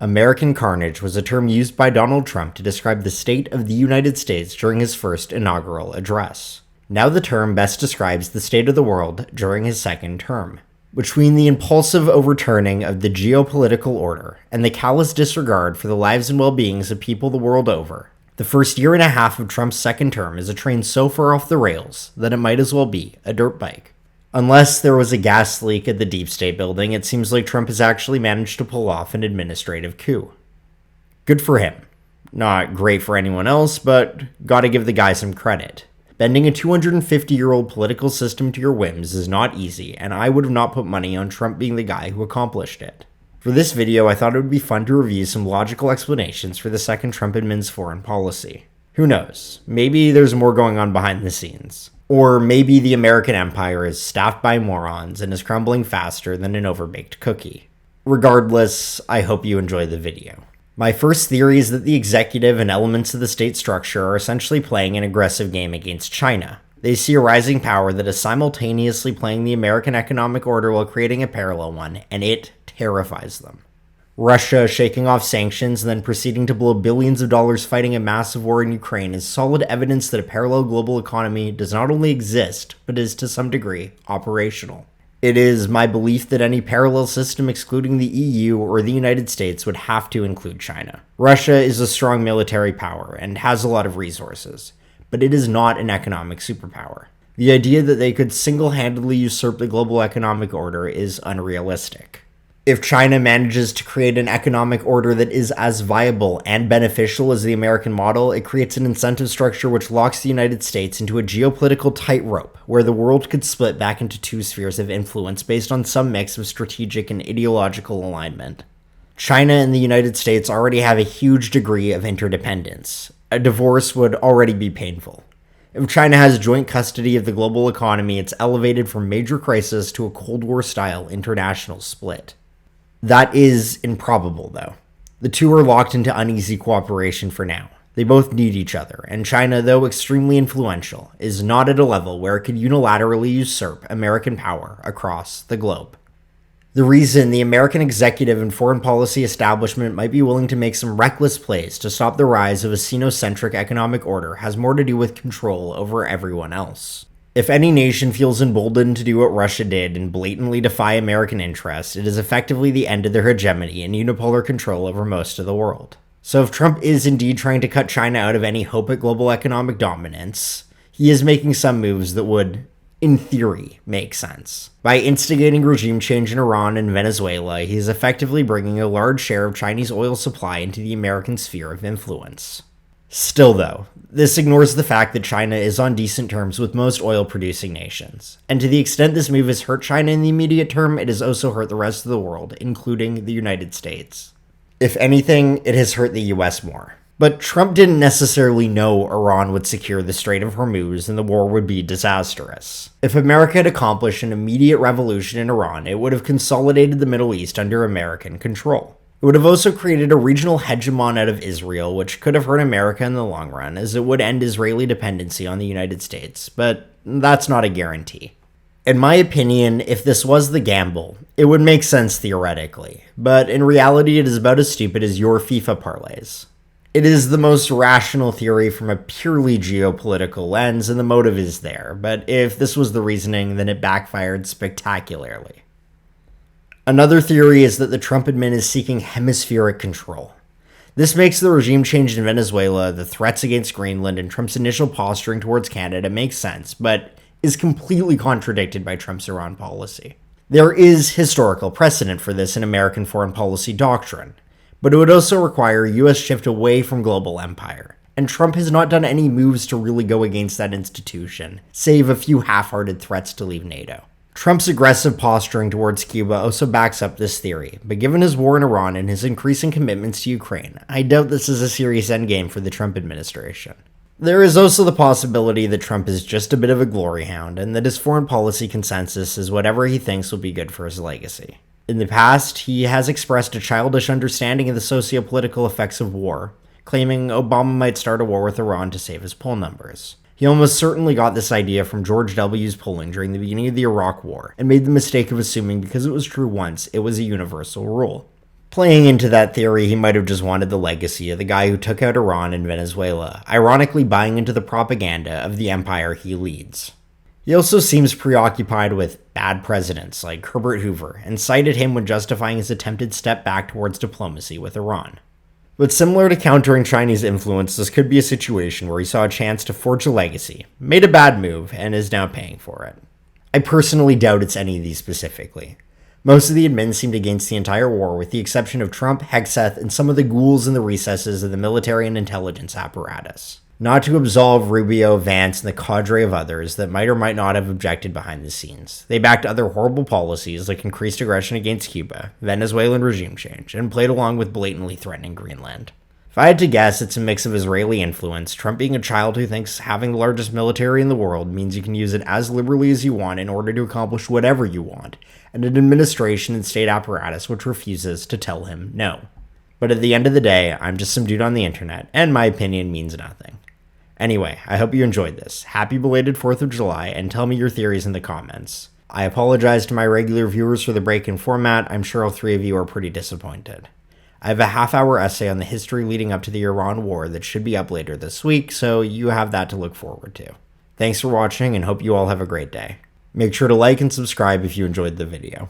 American carnage was a term used by Donald Trump to describe the state of the United States during his first inaugural address. Now the term best describes the state of the world during his second term. Between the impulsive overturning of the geopolitical order and the callous disregard for the lives and well-beings of people the world over, the first year and a half of Trump's second term is a train so far off the rails that it might as well be a dirt bike. Unless there was a gas leak at the Deep State building, it seems like Trump has actually managed to pull off an administrative coup. Good for him. Not great for anyone else, but gotta give the guy some credit. Bending a 250-year-old political system to your whims is not easy, and I would have not put money on Trump being the guy who accomplished it. For this video, I thought it would be fun to review some logical explanations for the second Trump admin's foreign policy. Who knows? Maybe there's more going on behind the scenes. Or maybe the American empire is staffed by morons and is crumbling faster than an overbaked cookie. Regardless, I hope you enjoy the video. My first theory is that the executive and elements of the state structure are essentially playing an aggressive game against China. They see a rising power that is simultaneously playing the American economic order while creating a parallel one, and it terrifies them. Russia shaking off sanctions and then proceeding to blow billions of dollars fighting a massive war in Ukraine is solid evidence that a parallel global economy does not only exist, but is to some degree operational. It is my belief that any parallel system excluding the EU or the United States would have to include China. Russia is a strong military power and has a lot of resources, but it is not an economic superpower. The idea that they could single-handedly usurp the global economic order is unrealistic. If China manages to create an economic order that is as viable and beneficial as the American model, it creates an incentive structure which locks the United States into a geopolitical tightrope, where the world could split back into two spheres of influence based on some mix of strategic and ideological alignment. China and the United States already have a huge degree of interdependence. A divorce would already be painful. If China has joint custody of the global economy, it's elevated from major crisis to a Cold War-style international split. That is improbable, though. The two are locked into uneasy cooperation for now. They both need each other, and China, though extremely influential, is not at a level where it could unilaterally usurp American power across the globe. The reason the American executive and foreign policy establishment might be willing to make some reckless plays to stop the rise of a Sino-centric economic order has more to do with control over everyone else. If any nation feels emboldened to do what Russia did and blatantly defy American interests, it is effectively the end of their hegemony and unipolar control over most of the world. So if Trump is indeed trying to cut China out of any hope at global economic dominance, he is making some moves that would, in theory, make sense. By instigating regime change in Iran and Venezuela, he is effectively bringing a large share of Chinese oil supply into the American sphere of influence. Still though, this ignores the fact that China is on decent terms with most oil-producing nations, and to the extent this move has hurt China in the immediate term, it has also hurt the rest of the world, including the United States. If anything, it has hurt the US more. But Trump didn't necessarily know Iran would secure the Strait of Hormuz and the war would be disastrous. If America had accomplished an immediate revolution in Iran, it would have consolidated the Middle East under American control. It would have also created a regional hegemon out of Israel, which could have hurt America in the long run, as it would end Israeli dependency on the United States, but that's not a guarantee. In my opinion, if this was the gamble, it would make sense theoretically, but in reality it is about as stupid as your FIFA parlays. It is the most rational theory from a purely geopolitical lens, and the motive is there, but if this was the reasoning, then it backfired spectacularly. Another theory is that the Trump admin is seeking hemispheric control. This makes the regime change in Venezuela, the threats against Greenland, and Trump's initial posturing towards Canada make sense, but is completely contradicted by Trump's Iran policy. There is historical precedent for this in American foreign policy doctrine, but it would also require a US shift away from global empire, and Trump has not done any moves to really go against that institution, save a few half-hearted threats to leave NATO. Trump's aggressive posturing towards Cuba also backs up this theory, but given his war in Iran and his increasing commitments to Ukraine, I doubt this is a serious endgame for the Trump administration. There is also the possibility that Trump is just a bit of a glory hound, and that his foreign policy consensus is whatever he thinks will be good for his legacy. In the past, he has expressed a childish understanding of the socio-political effects of war, claiming Obama might start a war with Iran to save his poll numbers. He almost certainly got this idea from George W.'s polling during the beginning of the Iraq War, and made the mistake of assuming because it was true once, it was a universal rule. Playing into that theory, he might have just wanted the legacy of the guy who took out Iran and Venezuela, ironically buying into the propaganda of the empire he leads. He also seems preoccupied with bad presidents like Herbert Hoover, and cited him when justifying his attempted step back towards diplomacy with Iran. But similar to countering Chinese influence, this could be a situation where he saw a chance to forge a legacy, made a bad move, and is now paying for it. I personally doubt it's any of these specifically. Most of the admins seemed against the entire war, with the exception of Trump, Hegseth, and some of the ghouls in the recesses of the military and intelligence apparatus. Not to absolve Rubio, Vance, and the cadre of others that might or might not have objected behind the scenes. They backed other horrible policies like increased aggression against Cuba, Venezuelan regime change, and played along with blatantly threatening Greenland. If I had to guess, it's a mix of Israeli influence, Trump being a child who thinks having the largest military in the world means you can use it as liberally as you want in order to accomplish whatever you want, and an administration and state apparatus which refuses to tell him no. But at the end of the day, I'm just some dude on the internet, and my opinion means nothing. Anyway, I hope you enjoyed this. Happy belated 4th of July, and tell me your theories in the comments. I apologize to my regular viewers for the break in format. I'm sure all 3 of you are pretty disappointed. I have a half-hour essay on the history leading up to the Iran war that should be up later this week, so you have that to look forward to. Thanks for watching, and hope you all have a great day. Make sure to like and subscribe if you enjoyed the video.